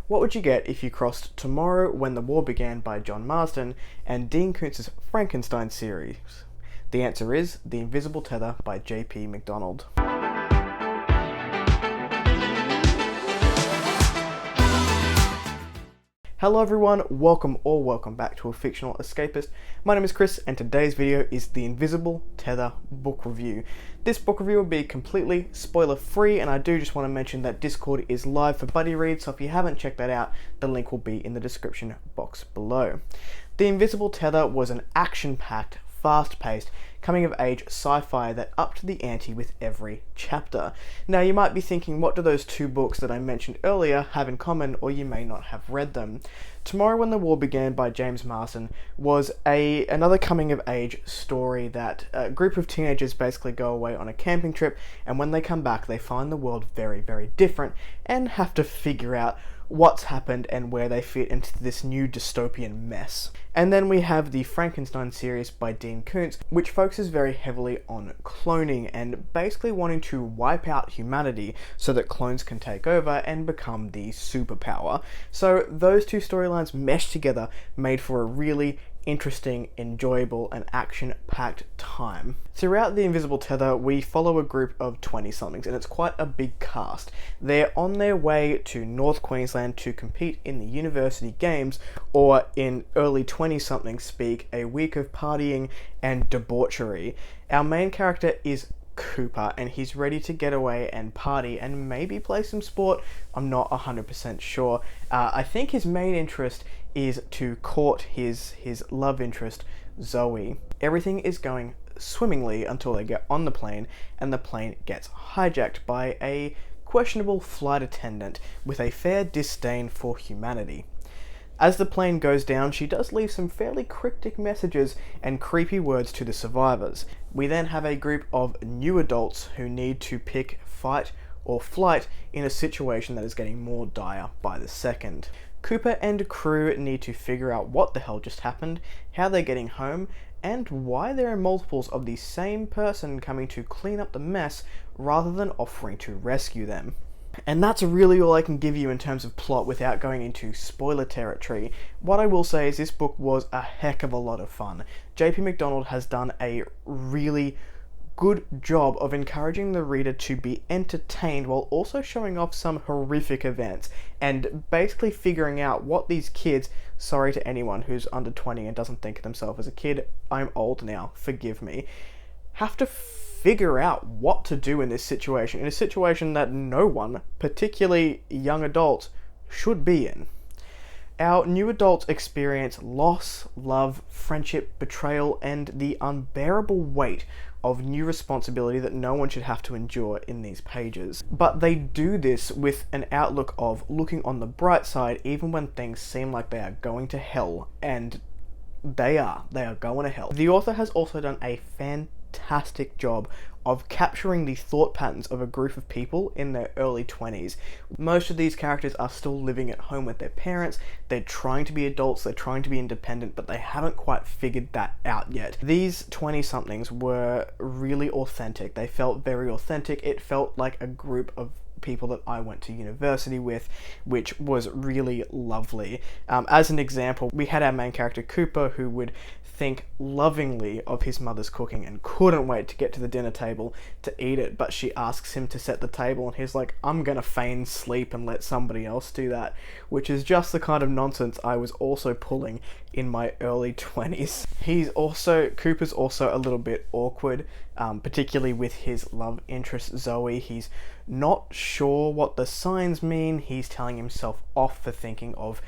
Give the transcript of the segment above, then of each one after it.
What would you get if you crossed Tomorrow When the War Began by John Marsden and Dean Koontz's Frankenstein series? The answer is The Invisible Tether by JP McDonald. Hello everyone, welcome back to A Fictional Escapist. My name is Kris and today's video is the Invisible Tether book review. This book review will be completely spoiler free, and I do just want to mention that Discord is live for buddy reads, so if you haven't checked that out, the link will be in the description box below. The Invisible Tether was an action-packed, fast-paced, coming-of-age sci-fi that upped the ante with every chapter. Now, you might be thinking, what do those two books that I mentioned earlier have in common, or you may not have read them. Tomorrow When the War Began by James Marsden was another coming-of-age story that a group of teenagers basically go away on a camping trip, and when they come back, they find the world very, very different, and have to figure out what's happened and where they fit into this new dystopian mess. And then we have the Frankenstein series by Dean Koontz, which focuses very heavily on cloning and basically wanting to wipe out humanity so that clones can take over and become the superpower. So those two storylines meshed together made for a really interesting, enjoyable, and action-packed time. Throughout The Invisible Tether, we follow a group of 20-somethings, and it's quite a big cast. They're on their way to North Queensland to compete in the university games, or in early 20-something speak, a week of partying and debauchery. Our main character is Cooper, and he's ready to get away and party and maybe play some sport. I'm not 100% sure. I think his main interest is to court his love interest, Zoe. Everything is going swimmingly until they get on the plane, and the plane gets hijacked by a questionable flight attendant with a fair disdain for humanity. As the plane goes down, she does leave some fairly cryptic messages and creepy words to the survivors. We then have a group of new adults who need to pick fight or flight in a situation that is getting more dire by the second. Cooper and crew need to figure out what the hell just happened, how they're getting home, and why there are multiples of the same person coming to clean up the mess rather than offering to rescue them. And that's really all I can give you in terms of plot without going into spoiler territory. What I will say is this book was a heck of a lot of fun. JP McDonald has done a really good job of encouraging the reader to be entertained while also showing off some horrific events and basically figuring out what these kids, sorry to anyone who's under 20 and doesn't think of themselves as a kid, I'm old now, forgive me, have to figure out what to do in this situation, in a situation that no one, particularly young adults, should be in. Our new adults experience loss, love, friendship, betrayal, and the unbearable weight of new responsibility that no one should have to endure in these pages. But they do this with an outlook of looking on the bright side even when things seem like they are going to hell, and they are going to hell. The author has also done a fantastic job of capturing the thought patterns of a group of people in their early 20s. Most of these characters are still living at home with their parents. They're trying to be adults, they're trying to be independent, but they haven't quite figured that out yet. These 20-somethings were really authentic. They felt very authentic. It felt like a group of people that I went to university with, which was really lovely. As an example, we had our main character Cooper, who would think lovingly of his mother's cooking and couldn't wait to get to the dinner table to eat it, but she asks him to set the table and he's like, I'm gonna feign sleep and let somebody else do that, which is just the kind of nonsense I was also pulling in my early 20s. Cooper's also a little bit awkward, particularly with his love interest Zoe. He's not sure what the signs mean. He's telling himself off for thinking of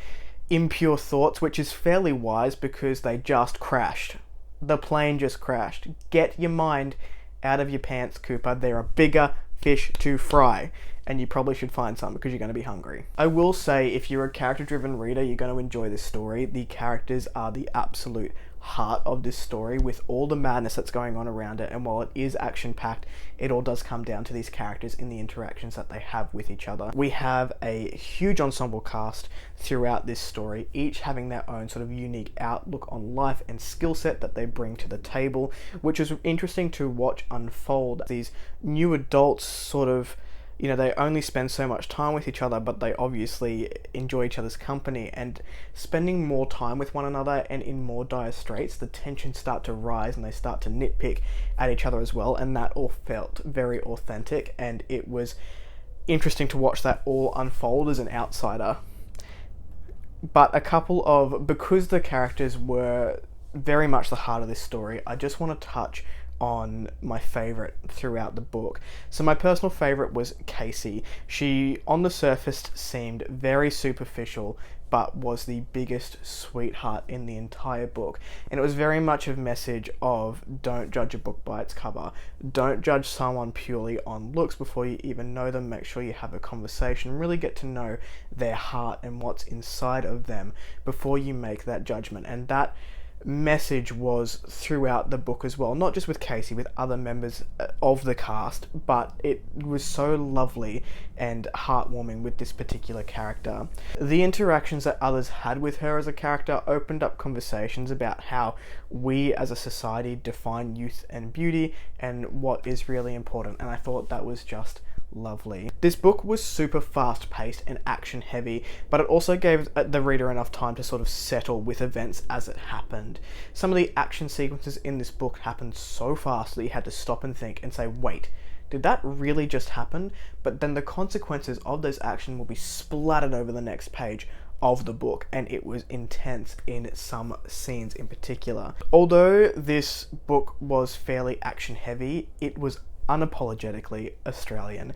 impure thoughts, which is fairly wise because they just crashed. The plane just crashed. Get your mind out of your pants, Cooper. There are bigger fish to fry, and you probably should find some because you're going to be hungry. I will say, if you're a character-driven reader, you're going to enjoy this story. The characters are the absolute heart of this story with all the madness that's going on around it, and while it is action-packed, it all does come down to these characters and the interactions that they have with each other. We have a huge ensemble cast throughout this story, each having their own sort of unique outlook on life and skill set that they bring to the table, which is interesting to watch unfold. These new adults sort of you know, they only spend so much time with each other, but they obviously enjoy each other's company, and spending more time with one another and in more dire straits, the tensions start to rise and they start to nitpick at each other as well, and that all felt very authentic, and it was interesting to watch that all unfold as an outsider. But because the characters were very much the heart of this story, I just want to touch on my favourite throughout the book. So my personal favourite was Casey. She, on the surface, seemed very superficial, but was the biggest sweetheart in the entire book. And it was very much a message of, don't judge a book by its cover. Don't judge someone purely on looks before you even know them. Make sure you have a conversation, really get to know their heart and what's inside of them before you make that judgment. And that message was throughout the book as well, not just with Casey, with other members of the cast, but it was so lovely and heartwarming with this particular character. The interactions that others had with her as a character opened up conversations about how we as a society define youth and beauty and what is really important, and I thought that was just lovely. This book was super fast paced and action heavy, but it also gave the reader enough time to sort of settle with events as it happened. Some of the action sequences in this book happened so fast that you had to stop and think and say, wait, did that really just happen? But then the consequences of those actions will be splattered over the next page of the book, and it was intense in some scenes in particular. Although this book was fairly action heavy, it was unapologetically Australian,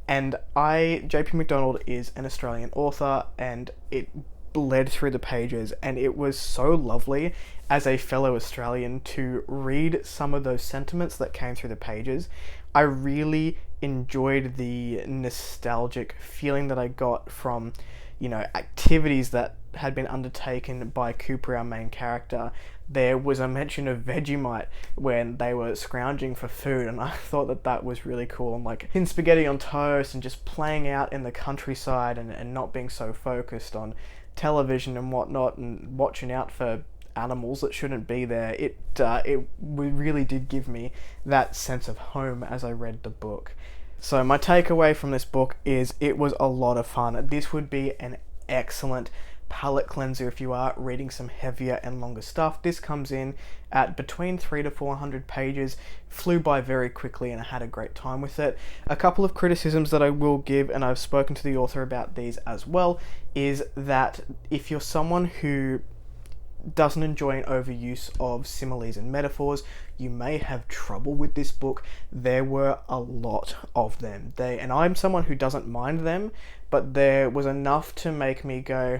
and JP McDonald is an Australian author, and it bled through the pages, and it was so lovely as a fellow Australian to read some of those sentiments that came through the pages. I really enjoyed the nostalgic feeling that I got from, you know, activities that had been undertaken by Cooper, our main character. There was a mention of Vegemite when they were scrounging for food, and I thought that was really cool. And like in spaghetti on toast and just playing out in the countryside and not being so focused on television and whatnot and watching out for animals that shouldn't be there. It really did give me that sense of home as I read the book. So my takeaway from this book is it was a lot of fun. This would be an excellent palette cleanser if you are reading some heavier and longer stuff. This comes in at between 300 to 400 pages, flew by very quickly, and I had a great time with it. A couple of criticisms that I will give, and I've spoken to the author about these as well, is that if you're someone who doesn't enjoy an overuse of similes and metaphors, you may have trouble with this book. There were a lot of them. And I'm someone who doesn't mind them, but there was enough to make me go,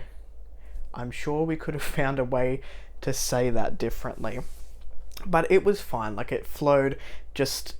I'm sure we could have found a way to say that differently. But it was fine, like it flowed. Just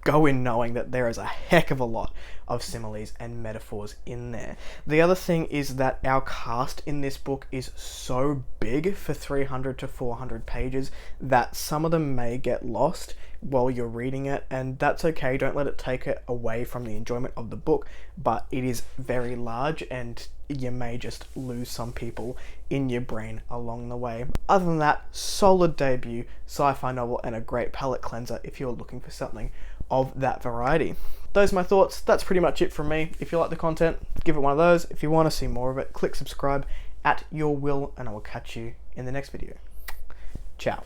go in knowing that there is a heck of a lot of similes and metaphors in there. The other thing is that our cast in this book is so big for 300 to 400 pages that some of them may get lost while you're reading it, and that's okay. Don't let it take it away from the enjoyment of the book, but it is very large and you may just lose some people in your brain along the way. Other than that, solid debut sci-fi novel and a great palette cleanser if you're looking for something of that variety. Those are my thoughts. That's pretty much it from me. If you like the content, give it one of those. If you want to see more of it, click subscribe at your will, and I will catch you in the next video. Ciao.